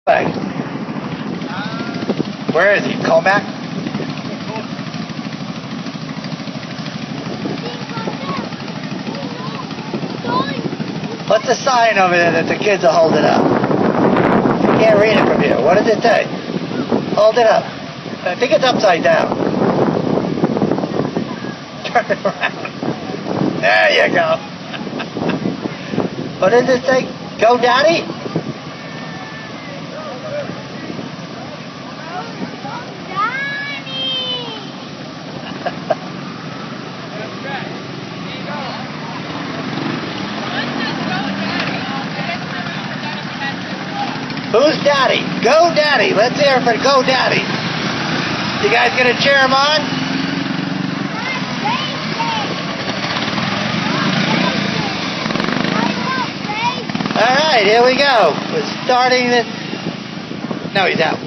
Hey. Where is he? Call back? What's the sign over there that the kids are holding up? I can't read it from here. What does it say? Hold it up. I think it's upside down. Turn it around. There you go. What does it say? Go, Daddy? Who's Daddy? Go Daddy. Let's hear it for Go Daddy. You guys gonna cheer him on? Alright, here we go. We're starting the... No, he's out.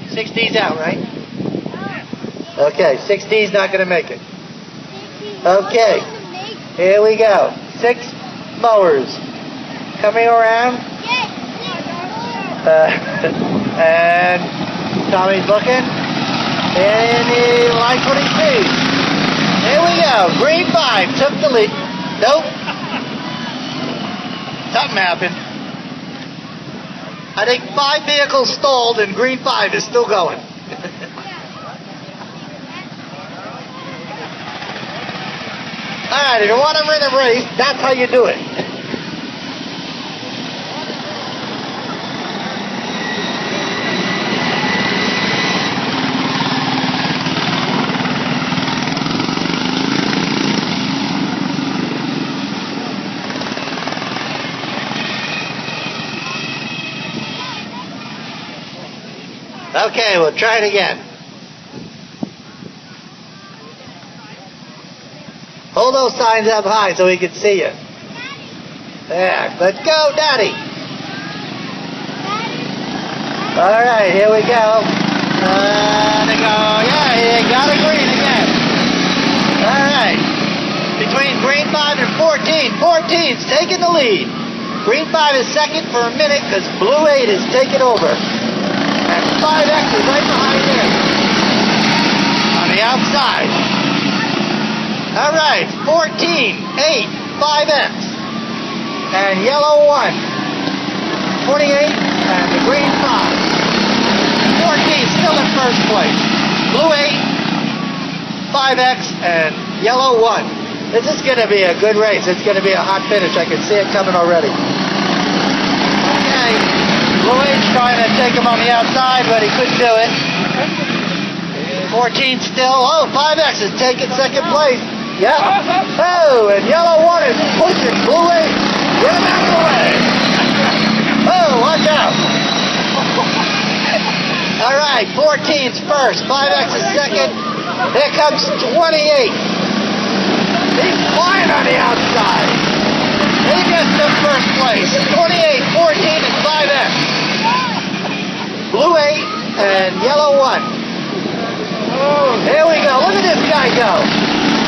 6D's out, right? Okay, 6D's not gonna make it. Okay, here we go. 6 mowers coming around. And Tommy's looking, and he likes what he sees. Here we go. Green 5 took the lead. Nope. Something happened. I think 5 vehicles stalled, and Green 5 is still going. All right, if you want to win a race, that's how you do it. Okay, we'll try it again. Hold those signs up high so we can see you. There, let's go, Daddy. All right, here we go. There go. Yeah, you got a green again. All right. Between Green 5 and 14. 14's taking the lead. Green 5 is second for a minute because Blue 8 is taking over. And 5X is right behind him on the outside. All right, 14, 8, 5X, and yellow 1, 28, and the green 5. 14 still in first place. Blue 8, 5X, and yellow 1. This is going to be a good race. It's going to be a hot finish. I can see it coming already. Okay. Blue 8's trying to take him on the outside, but he couldn't do it. 14 still. Oh, 5X is taking second place. Yeah. Oh, and yellow 1 is pushing Blue 8. Get him out of the way. Oh, watch out. All right, 14's first. 5X is second. Here comes 28. He's flying on the outside. He just took first place. 28, 14, and 5X. Blue 8 and yellow 1. Here we go. Look at this guy go.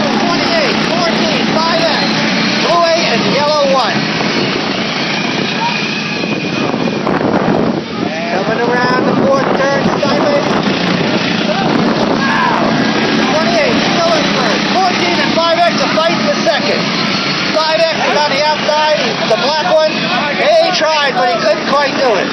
28, 14, 5X. Blue 8 and yellow 1. Coming around the fourth turn sideways. Wow. 28 still in first. 14 and 5X are fighting for second. 5X is on the outside. The black one. He tried, but he couldn't quite do it.